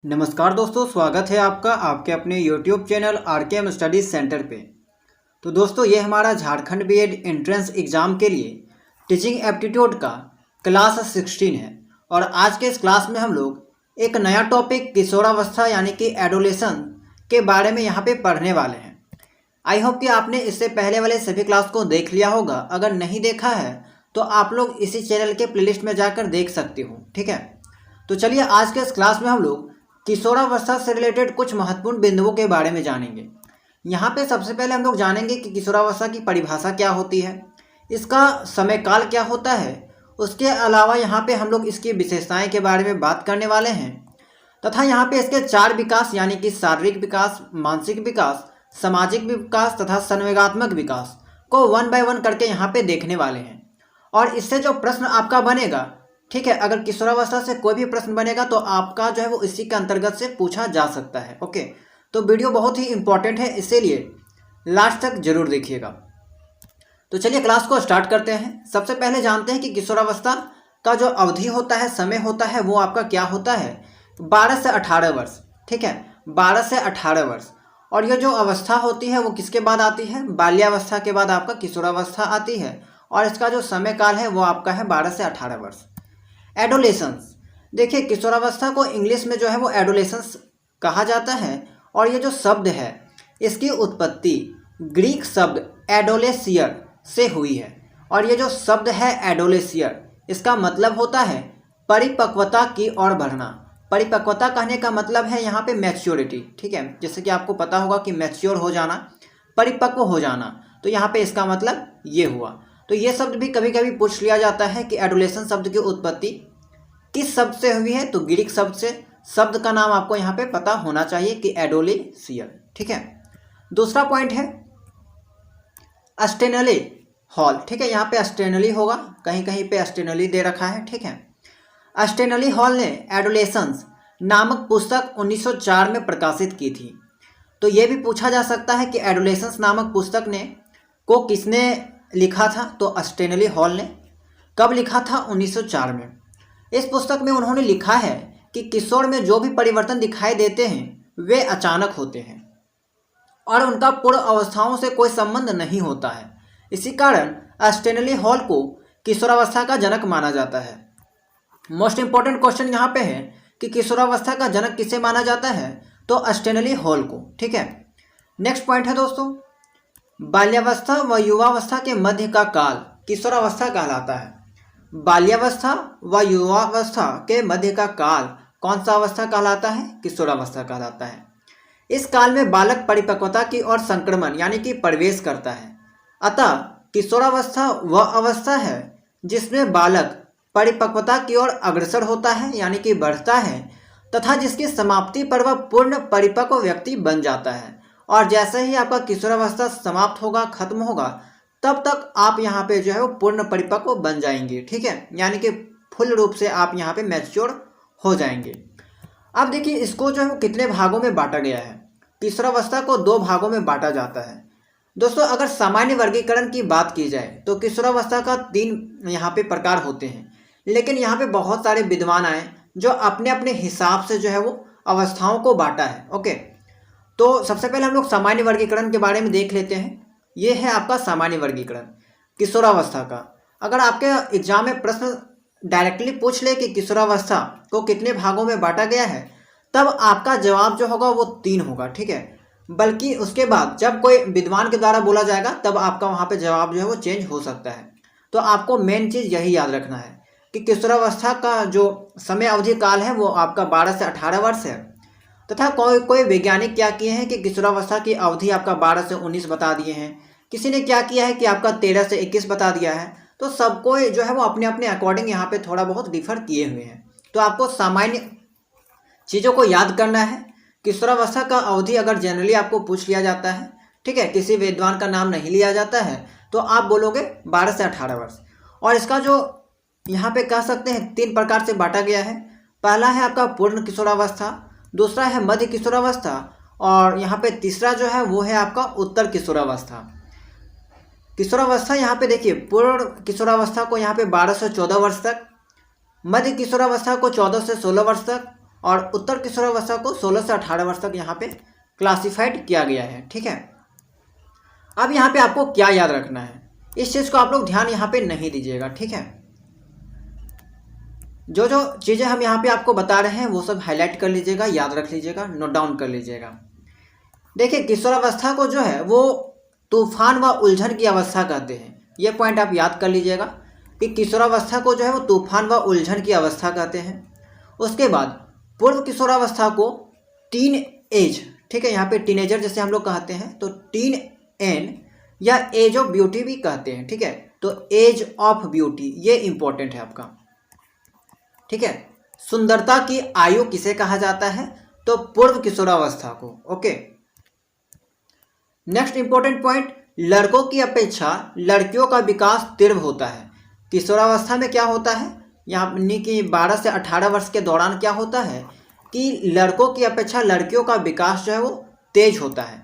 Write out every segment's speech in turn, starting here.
नमस्कार दोस्तों, स्वागत है आपका आपके अपने YouTube channel RKM studies centre पे। तो दोस्तों, ये हमारा झारखंड बीएड एंट्रेंस एग्ज़ाम के लिए टीचिंग एप्टीट्यूड का क्लास 16 है। और आज के इस क्लास में हम लोग एक नया टॉपिक किशोरावस्था यानी कि एडोलेशन के बारे में यहाँ पे पढ़ने वाले हैं। आई होप कि आपने इससे पहले वाले सभी क्लास को देख लिया होगा। अगर नहीं देखा है तो आप लोग इसी चैनल के प्लेलिस्ट में जाकर देख सकते हो, ठीक है। तो चलिए, आज के इस क्लास में हम लोग किशोरावस्था से रिलेटेड कुछ महत्वपूर्ण बिंदुओं के बारे में जानेंगे। यहाँ पे सबसे पहले हम लोग जानेंगे कि किशोरावस्था की परिभाषा क्या होती है, इसका समय काल क्या होता है। उसके अलावा यहाँ पे हम लोग इसकी विशेषताएं के बारे में बात करने वाले हैं तथा यहाँ पे इसके 4 विकास यानी कि शारीरिक विकास, मानसिक विकास, सामाजिक विकास तथा संवेगात्मक विकास को 1 बाय 1 करके यहाँ पे देखने वाले हैं। और इससे जो प्रश्न आपका बनेगा, ठीक है, अगर किशोरावस्था से कोई भी प्रश्न बनेगा तो आपका जो है वो इसी के अंतर्गत से पूछा जा सकता है। ओके, तो वीडियो बहुत ही इंपॉर्टेंट है, इसीलिए लास्ट तक जरूर देखिएगा। तो चलिए क्लास को स्टार्ट करते हैं। सबसे पहले जानते हैं कि किशोरावस्था का जो अवधि होता है, समय होता है, वो आपका क्या होता है, 12 से 18 वर्ष, ठीक है, 12 से 18 वर्ष। और ये जो अवस्था होती है वो किसके बाद आती है, बाल्यावस्था के बाद आपका किशोरावस्था आती है। और इसका जो समय काल है वो आपका है 12 से 18 वर्ष। एडोलेसेंस, देखिए किशोरावस्था को इंग्लिश में जो है वो एडोलेसेंस कहा जाता है। और ये जो शब्द है इसकी उत्पत्ति ग्रीक शब्द एडोलेसियर से हुई है। और ये जो शब्द है एडोलेसियर, इसका मतलब होता है परिपक्वता की ओर बढ़ना। परिपक्वता कहने का मतलब है यहाँ पे मैच्योरिटी, ठीक है, जैसे कि आपको पता होगा कि मैच्योर हो जाना, परिपक्व हो जाना, तो यहाँ पे इसका मतलब ये हुआ। तो ये शब्द भी कभी कभी पूछ लिया जाता है कि एडोलेशन शब्द की उत्पत्ति किस शब्द से हुई है, तो ग्रीक शब्द से। शब्द का नाम आपको यहाँ पे पता होना चाहिए कि एडोलेसियर, ठीक है। दूसरा पॉइंट है अस्टेनली हॉल, ठीक है, यहाँ पे अस्टेनली होगा, कहीं कहीं पे अस्टेनली दे रखा है, ठीक है। अस्टेनली हॉल ने एडोलेशंस नामक पुस्तक 1904 में प्रकाशित की थी। तो ये भी पूछा जा सकता है कि एडोलेशंस नामक पुस्तक को किसने लिखा था, तो अस्टेनली हॉल ने। कब लिखा था, 1904 में। इस पुस्तक में उन्होंने लिखा है कि किशोर में जो भी परिवर्तन दिखाई देते हैं वे अचानक होते हैं और उनका पूर्व अवस्थाओं से कोई संबंध नहीं होता है। इसी कारण अस्टेनली हॉल को किशोरावस्था का जनक माना जाता है। मोस्ट इंपॉर्टेंट क्वेश्चन यहाँ पे है कि किशोरावस्था का जनक किसे माना जाता है, तो अस्टेनली हॉल को, ठीक है। नेक्स्ट पॉइंट है दोस्तों, बाल्यावस्था व युवावस्था के मध्य का काल किशोरावस्था कहलाता है। बाल्यावस्था व युवावस्था के मध्य का काल कौन सा अवस्था कहलाता है, किशोरावस्था कहलाता है। इस काल में बालक परिपक्वता की ओर संक्रमण यानी कि प्रवेश करता है। अतः किशोरावस्था वह अवस्था है जिसमें बालक परिपक्वता की ओर अग्रसर होता है यानी कि बढ़ता है, तथा जिसकी समाप्ति पर वह पूर्ण परिपक्व व्यक्ति बन जाता है। और जैसे ही आपका किशोरावस्था समाप्त होगा, खत्म होगा, तब तक आप यहाँ पे जो है वो पूर्ण परिपक्व बन जाएंगे, ठीक है, यानी कि फुल रूप से आप यहाँ पे मैच्योर हो जाएंगे। अब देखिए इसको जो है वो कितने भागों में बांटा गया है। किशोरावस्था को 2 भागों में बांटा जाता है दोस्तों। अगर सामान्य वर्गीकरण की बात की जाए तो किशोरावस्था का 3 यहाँ पे प्रकार होते हैं, लेकिन यहाँ पे बहुत सारे विद्वान आए जो अपने अपने हिसाब से जो है वो अवस्थाओं को बांटा है। ओके, तो सबसे पहले हम लोग सामान्य वर्गीकरण के बारे में देख लेते हैं। ये है आपका सामान्य वर्गीकरण किशोरावस्था का। अगर आपके एग्जाम में प्रश्न डायरेक्टली पूछ ले कि किशोरावस्था को कितने भागों में बांटा गया है, तब आपका जवाब जो होगा वो 3 होगा, ठीक है। बल्कि उसके बाद जब कोई विद्वान के द्वारा बोला जाएगा तब आपका वहाँ पे जवाब जो है वो चेंज हो सकता है। तो आपको मेन चीज़ यही याद रखना है कि किशोरावस्था का जो समय अवधि काल है वो आपका 12 से 18 वर्ष है। तथा कोई वैज्ञानिक क्या किए हैं कि किशोरावस्था की अवधि आपका 12 से 19 बता दिए हैं, किसी ने क्या किया है कि आपका 13 से 21 बता दिया है। तो सबको जो है वो अपने अपने अकॉर्डिंग यहाँ पे थोड़ा बहुत डिफर किए हुए हैं। तो आपको सामान्य चीज़ों को याद करना है। किशोरावस्था का अवधि अगर जनरली आपको पूछ लिया जाता है, ठीक है, किसी विद्वान का नाम नहीं लिया जाता है, तो आप बोलोगे 12 से 18 वर्ष। और इसका जो यहाँ पे कह सकते हैं 3 प्रकार से बांटा गया है। पहला है आपका पूर्ण किशोरावस्था, दूसरा है मध्य किशोरावस्था, और यहाँ पे तीसरा जो है वो है आपका उत्तर किशोरावस्था। किशोरावस्था यहाँ पे देखिए, पूर्ण किशोरावस्था को यहाँ पे 12 से 14 वर्ष तक, मध्य किशोरावस्था को 14 से 16 वर्ष तक, और उत्तर किशोरावस्था को 16 से 18 वर्ष तक यहाँ पे क्लासिफाइड किया गया है। ठीक है, अब यहाँ पे आपको क्या याद रखना है, इस चीज़ को आप लोग ध्यान यहाँ पे नहीं दीजिएगा। ठीक है, जो जो चीज़ें हम यहाँ पे आपको बता रहे हैं वो सब हाईलाइट कर लीजिएगा, याद रख लीजिएगा, नोट डाउन कर लीजिएगा। देखिए, किशोरावस्था को जो है वो तूफान व उलझन की अवस्था कहते हैं। ये पॉइंट आप याद कर लीजिएगा कि किशोरावस्था को जो है वो तूफान व उलझन की अवस्था कहते हैं। उसके बाद पूर्व किशोरावस्था को टीन एज, ठीक है, यहाँ पे टीनेजर जैसे हम लोग कहते हैं, तो टीन एन या एज ऑफ ब्यूटी भी कहते हैं। ठीक है, तो एज ऑफ ब्यूटी ये इंपॉर्टेंट है आपका। ठीक है, सुंदरता की आयु किसे कहा जाता है, तो पूर्व किशोरावस्था को। ओके, नेक्स्ट इंपॉर्टेंट पॉइंट, लड़कों की अपेक्षा लड़कियों का विकास तीव्र होता है। किशोरावस्था में क्या होता है, यानी कि 12 से 18 वर्ष के दौरान क्या होता है कि लड़कों की अपेक्षा लड़कियों का विकास जो है वो तेज होता है।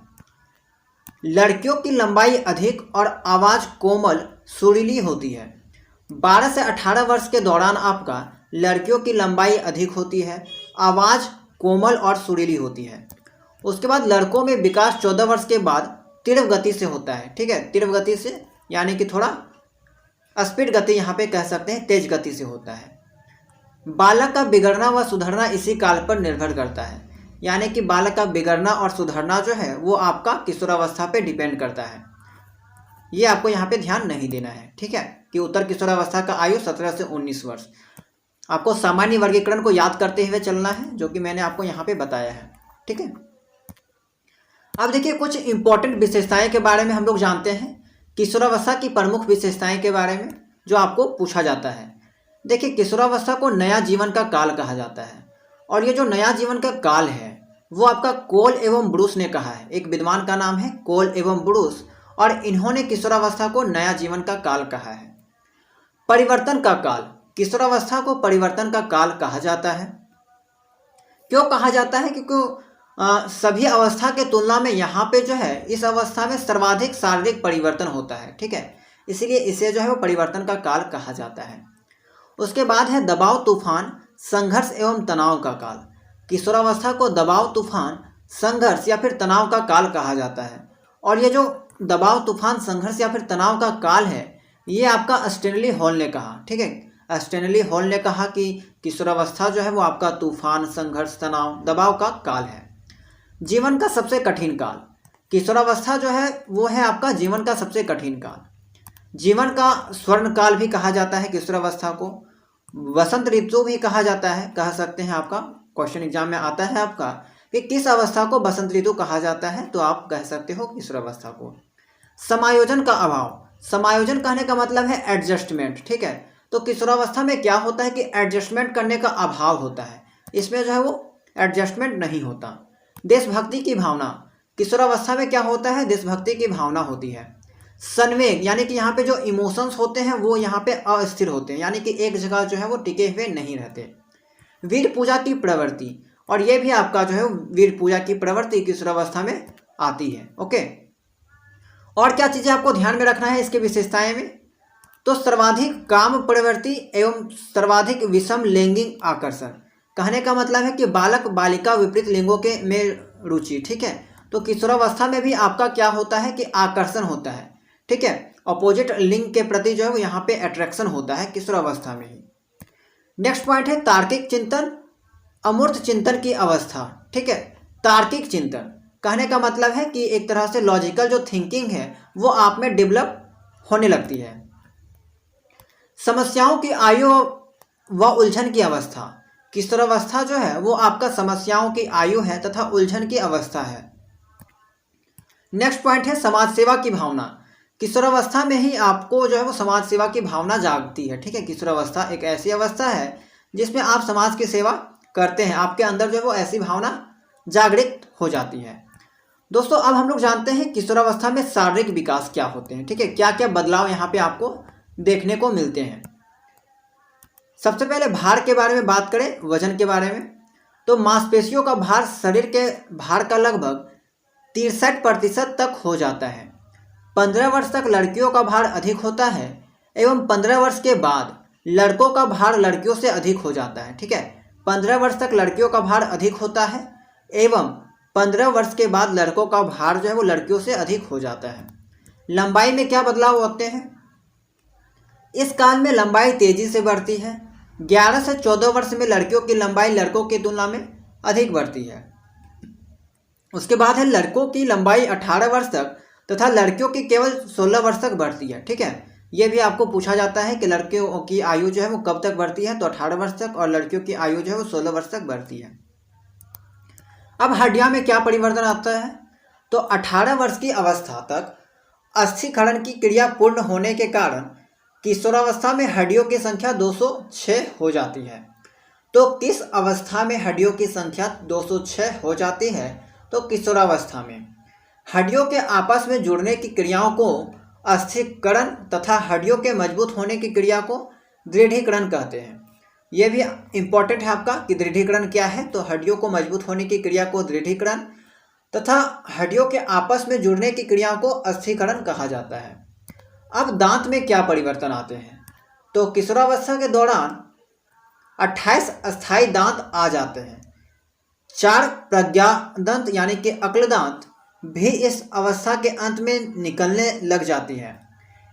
लड़कियों की लंबाई अधिक और आवाज़ कोमल सुरीली होती है। 12 से 18 वर्ष के दौरान आपका लड़कियों की लंबाई अधिक होती है, आवाज़ कोमल और सुरीली होती है। उसके बाद लड़कों में विकास 14 वर्ष के बाद तीव्र गति से होता है। ठीक है, तीव्र गति से यानी कि थोड़ा स्पीड गति यहाँ पे कह सकते हैं, तेज गति से होता है। बालक का बिगड़ना व सुधरना इसी काल पर निर्भर करता है, यानी कि बालक का बिगड़ना और सुधरना जो है वो आपका किशोरावस्था पे डिपेंड करता है। ये आपको यहाँ पे ध्यान नहीं देना है। ठीक है, कि उत्तर किशोरावस्था का आयु 17 से 19 वर्ष। आपको सामान्य वर्गीकरण को याद करते हुए चलना है, जो कि मैंने आपको यहाँ पे बताया है। ठीक है, अब देखिए कुछ इंपॉर्टेंट विशेषताएं के बारे में हम लोग जानते हैं, किशोरावस्था की प्रमुख विशेषताएं के बारे में जो आपको पूछा जाता है। देखिए, किशोरावस्था को नया जीवन का काल कहा जाता है, और ये जो नया जीवन का काल है वो आपका कोल एवं ब्रूस ने कहा है। एक विद्वान का नाम है कोल एवं ब्रूस, और इन्होंने किशोरावस्था को नया जीवन का काल कहा है। परिवर्तन का काल, किशोरावस्था को परिवर्तन का काल कहा जाता है। क्यों कहा जाता है, क्योंकि सभी अवस्था के तुलना में यहाँ पे जो है इस अवस्था में सर्वाधिक शारीरिक परिवर्तन होता है। ठीक है, इसीलिए इसे जो है वो परिवर्तन का काल कहा जाता है। उसके बाद है दबाव, तूफान, संघर्ष एवं तनाव का काल। किशोरावस्था को दबाव, तूफान, संघर्ष या फिर तनाव का काल कहा जाता है। और ये जो दबाव, तूफान, संघर्ष या फिर तनाव का काल है ये आपका स्टेनली हॉल ने कहा। ठीक है, स्टेनली हॉल ने कहा कि किशोरावस्था जो है वो आपका तूफान, संघर्ष, तनाव, दबाव का काल है। जीवन का सबसे कठिन काल, किशोरावस्था जो है वो है आपका जीवन का सबसे कठिन काल। जीवन का स्वर्ण काल भी कहा जाता है किशोरावस्था को। वसंत ऋतु भी कहा जाता है, कह सकते हैं। आपका क्वेश्चन एग्जाम में आता है आपका कि किस अवस्था को बसंत ऋतु कहा जाता है, तो आप कह सकते हो किशोरावस्था को। समायोजन का अभाव, समायोजन कहने का मतलब है एडजस्टमेंट। ठीक है, तो किशोरावस्था में क्या होता है कि एडजस्टमेंट करने का अभाव होता है, इसमें जो है वो एडजस्टमेंट नहीं होता। देशभक्ति की भावना, किशोरावस्था में क्या होता है, देशभक्ति की भावना होती है। संवेग, यानी कि यहाँ पे जो इमोशंस होते हैं वो यहाँ पे अस्थिर होते हैं, यानी कि एक जगह जो है वो टिके हुए नहीं रहते। वीर पूजा की प्रवृत्ति, और ये भी आपका जो है वीर पूजा की प्रवृत्ति किशोरावस्था में आती है। ओके, और क्या चीज़ें आपको ध्यान में रखना है इसकी विशेषताएं में, तो सर्वाधिक काम प्रवृत्ति एवं सर्वाधिक विषम लैंगिक आकर्षण। कहने का मतलब है कि बालक बालिका विपरीत लिंगों के में रुचि। ठीक है, तो किशोरावस्था में भी आपका क्या होता है कि आकर्षण होता है। ठीक है, अपोजिट लिंग के प्रति जो है वो यहाँ पे अट्रैक्शन होता है किशोरावस्था में ही। नेक्स्ट पॉइंट है तार्किक चिंतन, अमूर्त चिंतन की अवस्था। ठीक है, तार्किक चिंतन कहने का मतलब है कि एक तरह से लॉजिकल जो थिंकिंग है वो आप में डेवलप होने लगती है। समस्याओं की आयु व उलझन की अवस्था, किशोरावस्था जो है वो आपका समस्याओं की आयु है तथा उलझन की अवस्था है। नेक्स्ट पॉइंट है समाज सेवा की भावना, किशोरावस्था में ही आपको जो है वो समाज सेवा की भावना जागती है। ठीक है, किशोरावस्था एक ऐसी अवस्था है जिसमें आप समाज की सेवा करते हैं, आपके अंदर जो है वो ऐसी भावना जागृत हो जाती है। दोस्तों, अब हम लोग जानते हैं किशोरावस्था में शारीरिक विकास क्या होते हैं। ठीक है, क्या क्या बदलाव यहाँ पे आपको देखने को मिलते हैं। सबसे पहले भार के बारे में बात करें, वजन के बारे में, तो मांसपेशियों का भार शरीर के भार का लगभग 63% तक हो जाता है। 15 वर्ष तक लड़कियों का भार अधिक होता है एवं 15 वर्ष के बाद लड़कों का भार लड़कियों से अधिक हो जाता है। ठीक है, 15 वर्ष तक लड़कियों का भार अधिक होता है एवं 15 वर्ष के बाद लड़कों का भार जो है वो लड़कियों से अधिक हो जाता है। लंबाई में क्या बदलाव होते हैं? इस काल में लंबाई तेजी से बढ़ती है। 11 से 14 वर्ष में लड़कियों की लंबाई लड़कों की तुलना में अधिक बढ़ती है। उसके बाद है लड़कों की लंबाई 18 वर्ष तक तथा लड़कियों की केवल 16 वर्ष तक बढ़ती है। ठीक है, ये भी आपको पूछा जाता है कि लड़कियों की आयु जो है वो कब तक बढ़ती है, तो 18 वर्ष तक, और लड़कियों की आयु जो है वो 16 वर्ष तक बढ़ती है। अब हड्डियां में क्या परिवर्तन आता है? तो 18 वर्ष की अवस्था तक अस्थिक्षरण की क्रिया पूर्ण होने के कारण किशोरावस्था में हड्डियों की संख्या 206 हो जाती है। तो किस अवस्था में हड्डियों की संख्या 206 हो जाती है? तो किशोरावस्था में। हड्डियों के आपस में जुड़ने की क्रियाओं को अस्थिकरण तथा हड्डियों के मजबूत होने की क्रिया को दृढ़ीकरण कहते हैं। यह भी इम्पोर्टेंट है आपका कि दृढ़ीकरण क्या है, तो हड्डियों को मजबूत होने की क्रिया को दृढ़ीकरण तथा हड्डियों के आपस में जुड़ने की क्रिया को अस्थिकरण कहा जाता है। अब दांत में क्या परिवर्तन आते हैं? तो किशोरावस्था के दौरान 28 अस्थायी दांत आ जाते हैं। 4 प्रज्ञादंत यानी कि अक्ल दांत भी इस अवस्था के अंत में निकलने लग जाती है।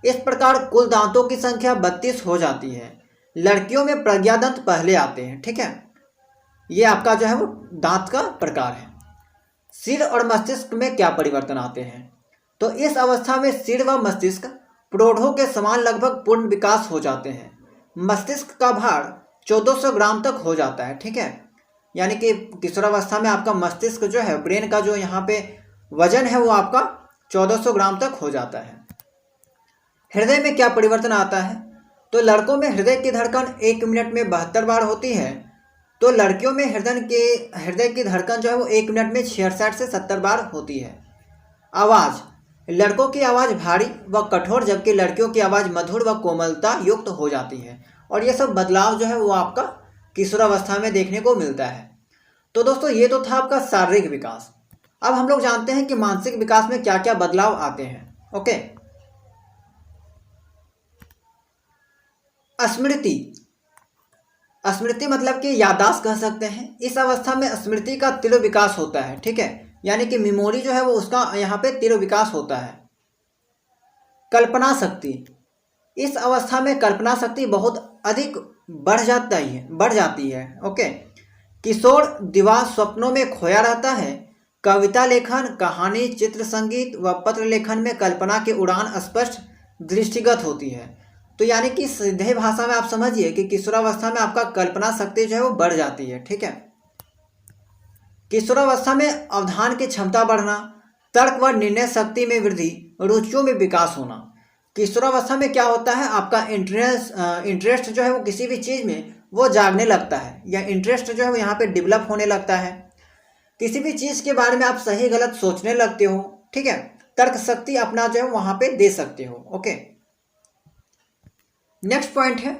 इस प्रकार कुल दांतों की संख्या 32 हो जाती है। लड़कियों में प्रज्ञादंत पहले आते हैं। ठीक है, ये आपका जो है वो दांत का प्रकार है। सिर और मस्तिष्क में क्या परिवर्तन आते हैं? तो इस अवस्था में सिर व मस्तिष्क प्रौढ़ों के समान लगभग पूर्ण विकास हो जाते हैं। मस्तिष्क का भार 1400 ग्राम तक हो जाता है। ठीक है, यानी कि किशोरावस्था में आपका मस्तिष्क जो है, ब्रेन का जो यहाँ पे वजन है वो आपका 1400 ग्राम तक हो जाता है। हृदय में क्या परिवर्तन आता है? तो लड़कों में हृदय की धड़कन 1 मिनट में 72 बार होती है, तो लड़कियों में हृदय की धड़कन जो है वो 1 मिनट में 66 से 70 बार होती है। आवाज़, लड़कों की आवाज़ भारी व कठोर जबकि लड़कियों की आवाज़ मधुर व कोमलता युक्त हो जाती है। और ये सब बदलाव जो है वो आपका किशोरावस्था में देखने को मिलता है। तो दोस्तों ये तो था आपका शारीरिक विकास। अब हम लोग जानते हैं कि मानसिक विकास में क्या क्या बदलाव आते हैं। ओके, स्मृति मतलब कि याददाश्त कह सकते हैं। इस अवस्था में स्मृति का तीव्र विकास होता है। ठीक है, यानी कि मेमोरी जो है वो उसका यहाँ पे तीव्र विकास होता है। कल्पना शक्ति, इस अवस्था में कल्पना शक्ति बहुत अधिक बढ़ जाती है। ओके, किशोर दिवा स्वप्नों में खोया रहता है। कविता लेखन, कहानी, चित्र, संगीत व पत्र लेखन में कल्पना की उड़ान स्पष्ट दृष्टिगत होती है। तो यानी कि सीधे भाषा में आप समझिए कि किशोरावस्था में आपका कल्पना शक्ति जो है वो बढ़ जाती है। ठीक है, किशोरावस्था में अवधान की क्षमता बढ़ना, तर्क व निर्णय शक्ति में वृद्धि, रुचियों में विकास होना। किशोरावस्था में क्या होता है, आपका इंटरेस्ट जो है वो किसी भी चीज़ में वो जागने लगता है, या इंटरेस्ट जो है वो यहाँ पे डेवलप होने लगता है। किसी भी चीज़ के बारे में आप सही गलत सोचने लगते हो। ठीक है, तर्क शक्ति अपना जो है वहाँ पे दे सकते हो। ओके, नेक्स्ट पॉइंट है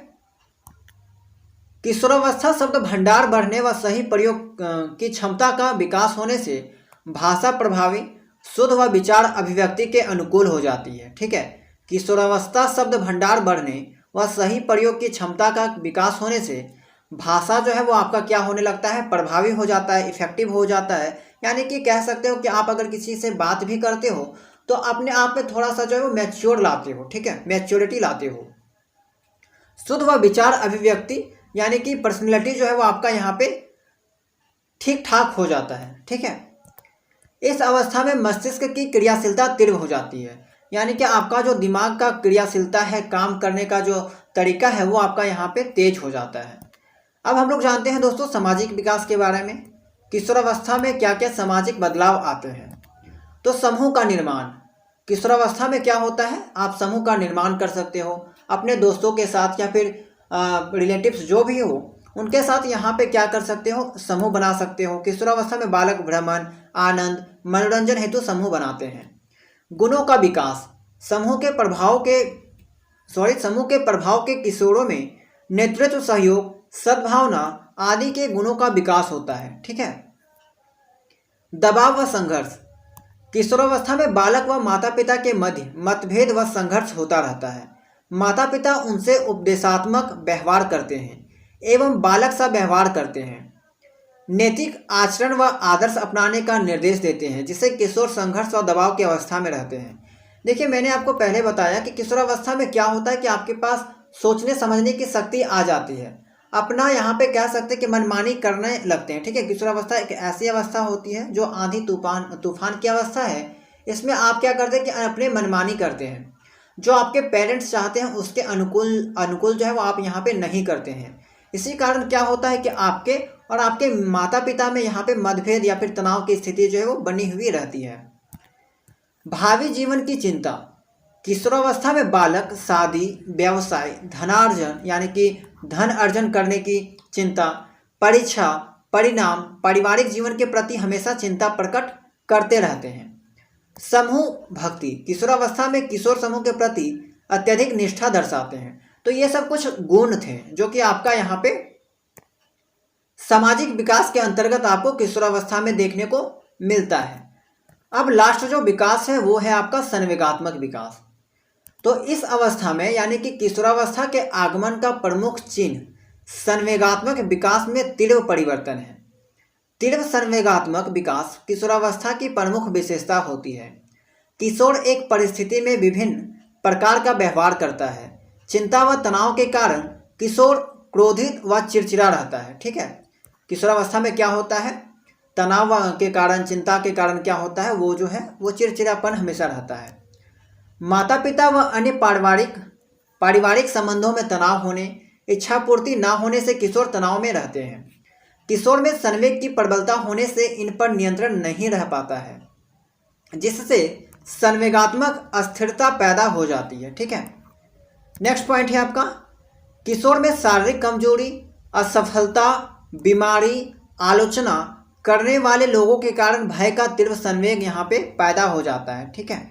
किशोरावस्था शब्द भंडार बढ़ने व सही प्रयोग की क्षमता का विकास होने से भाषा प्रभावी, शुद्ध व विचार अभिव्यक्ति के अनुकूल हो जाती है। ठीक है, किशोरावस्था शब्द भंडार बढ़ने व सही प्रयोग की क्षमता का विकास होने से भाषा जो है वो आपका क्या होने लगता है, प्रभावी हो जाता है, इफेक्टिव हो जाता है। यानी कि कह सकते हो कि आप अगर किसी से बात भी करते हो तो अपने आप में थोड़ा सा जो है वो मैच्योर लाते हो। ठीक है, मैच्योरिटी लाते हो। शुद्ध व विचार अभिव्यक्ति यानी कि पर्सनैलिटी जो है वो आपका यहाँ पे ठीक ठाक हो जाता है। ठीक है, इस अवस्था में मस्तिष्क की क्रियाशीलता तीव्र हो जाती है, यानी कि आपका जो दिमाग का क्रियाशीलता है, काम करने का जो तरीका है वो आपका यहाँ पे तेज हो जाता है। अब हम लोग जानते हैं दोस्तों सामाजिक विकास के बारे में। किशोरावस्था में क्या क्या सामाजिक बदलाव आते हैं? तो समूह का निर्माण, किशोरावस्था में क्या होता है, आप समूह का निर्माण कर सकते हो अपने दोस्तों के साथ या फिर रिलेटिव्स जो भी हो उनके साथ। यहाँ पे क्या कर सकते हो, समूह बना सकते हो। किशोरावस्था में बालक भ्रमण, आनंद, मनोरंजन हेतु समूह बनाते हैं। गुणों का विकास, समूह के प्रभाव के किशोरों में नेतृत्व, सहयोग, सद्भावना आदि के गुणों का विकास होता है। ठीक है, दबाव व संघर्ष, किशोरावस्था में बालक व माता पिता के मध्य मतभेद व संघर्ष होता रहता है। माता पिता उनसे उपदेशात्मक व्यवहार करते हैं। एवं बालक सा व्यवहार करते हैं, नैतिक आचरण व आदर्श अपनाने का निर्देश देते हैं, जिससे किशोर संघर्ष और दबाव की अवस्था में रहते हैं। देखिए, मैंने आपको पहले बताया कि किशोरावस्था में क्या होता है कि आपके पास सोचने समझने की शक्ति आ जाती है, अपना यहाँ पे कह सकते हैं कि मनमानी करने लगते हैं। ठीक है, किशोरावस्था एक ऐसी अवस्था होती है जो आंधी तूफान की अवस्था है। इसमें आप क्या करते हैं कि अपने मनमानी करते हैं, जो आपके पेरेंट्स चाहते हैं उसके अनुकूल जो है वो आप यहाँ पे नहीं करते हैं। इसी कारण क्या होता है कि आपके और आपके माता पिता में यहाँ पे मतभेद या फिर तनाव की स्थिति जो है वो बनी हुई रहती है। भावी जीवन की चिंता, किशोरावस्था में बालक शादी, व्यवसाय, धनार्जन यानी कि धन अर्जन करने की चिंता, परीक्षा, परिणाम, पारिवारिक जीवन के प्रति हमेशा चिंता प्रकट करते रहते हैं। समूह भक्ति, किशोरावस्था में किशोर समूह के प्रति अत्यधिक निष्ठा दर्शाते हैं। तो ये सब कुछ गुण थे जो कि आपका यहाँ पे सामाजिक विकास के अंतर्गत आपको किशोरावस्था में देखने को मिलता है। अब लास्ट जो विकास है वो है आपका संवेगात्मक विकास। तो इस अवस्था में यानी कि किशोरावस्था के आगमन का प्रमुख चिन्ह संवेगात्मक विकास में तीव्र परिवर्तन है। तीव्र संवेगात्मक विकास किशोरावस्था की प्रमुख विशेषता होती है। किशोर एक परिस्थिति में विभिन्न प्रकार का व्यवहार करता है। चिंता व तनाव के कारण किशोर क्रोधित व चिड़चिड़ा रहता है। ठीक है, किशोरावस्था में क्या होता है, तनाव के कारण, चिंता के कारण क्या होता है, वो जो है वो चिड़चिड़ापन हमेशा रहता है। माता पिता व अन्य पारिवारिक संबंधों में तनाव होने, इच्छा पूर्ति ना होने से किशोर तनाव में रहते हैं। किशोर में संवेग की प्रबलता होने से इन पर नियंत्रण नहीं रह पाता है, जिससे संवेगात्मक अस्थिरता पैदा हो जाती है। ठीक है, नेक्स्ट पॉइंट है आपका, किशोर में शारीरिक कमजोरी, असफलता, बीमारी, आलोचना करने वाले लोगों के कारण भय का तीव्र संवेग यहाँ पे पैदा हो जाता है। ठीक है,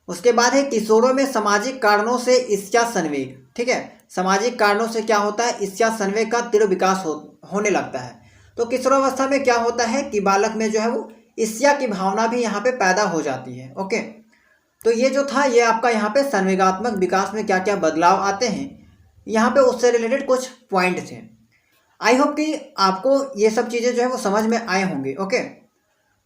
उसके बाद है किशोरों में सामाजिक कारणों से ईर्ष्या संवेग। ठीक है, सामाजिक कारणों से क्या होता है, ईर्ष्या संवेग का तीव्र विकास होने लगता है। तो किशोरावस्था में क्या होता है कि बालक में जो है वो ईर्ष्या की भावना भी यहाँ पे पैदा हो जाती है। ओके, तो ये जो था ये आपका यहाँ पे संवेगात्मक विकास में क्या क्या बदलाव आते हैं, यहाँ पे उससे रिलेटेड कुछ पॉइंट थे। आई होप कि आपको ये सब चीज़ें जो है वो समझ में आए होंगे। ओके,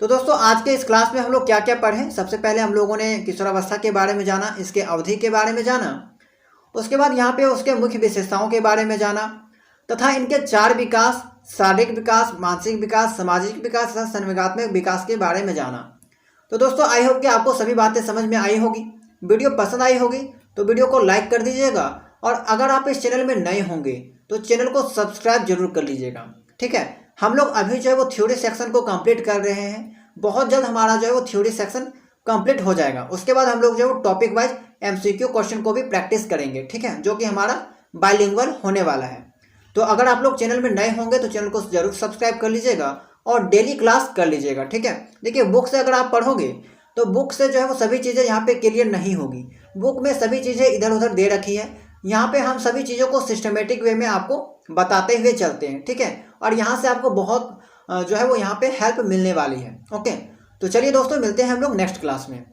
तो दोस्तों आज के इस क्लास में हम लोग क्या क्या पढ़े, सबसे पहले हम लोगों ने किशोरावस्था के बारे में जाना, इसके अवधि के बारे में जाना, उसके बाद यहाँ पे उसके मुख्य विशेषताओं के बारे में जाना तथा इनके 4 विकास, शारीरिक विकास, मानसिक विकास, सामाजिक विकास तथा संवेगात्मक विकास के बारे में जाना। तो दोस्तों आई होप कि आपको सभी बातें समझ में आई होगी, वीडियो पसंद आई होगी तो वीडियो को लाइक कर दीजिएगा, और अगर आप इस चैनल में नए होंगे तो चैनल को सब्सक्राइब जरूर कर लीजिएगा। ठीक है, हम लोग अभी जो है वो थ्योरी सेक्शन को कंप्लीट कर रहे हैं, बहुत जल्द हमारा जो है वो थ्योरी सेक्शन कंप्लीट हो जाएगा। उसके बाद हम लोग जो है वो टॉपिक वाइज MCQ क्वेश्चन को भी प्रैक्टिस करेंगे। ठीक है, जो कि हमारा बाइलिंगुअल होने वाला है। तो अगर आप लोग चैनल में नए होंगे तो चैनल को जरूर सब्सक्राइब कर लीजिएगा और डेली क्लास कर लीजिएगा। ठीक है, देखिए बुक से अगर आप पढ़ोगे तो बुक से जो है वो सभी चीज़ें यहाँ पे क्लियर नहीं होगी। बुक में सभी चीज़ें इधर उधर दे रखी है, यहाँ पे हम सभी चीज़ों को सिस्टमेटिक वे में आपको बताते हुए चलते हैं। ठीक है, और यहाँ से आपको बहुत जो है वो यहाँ पे हेल्प मिलने वाली है। ओके, तो चलिए दोस्तों मिलते हैं हम लोग नेक्स्ट क्लास में।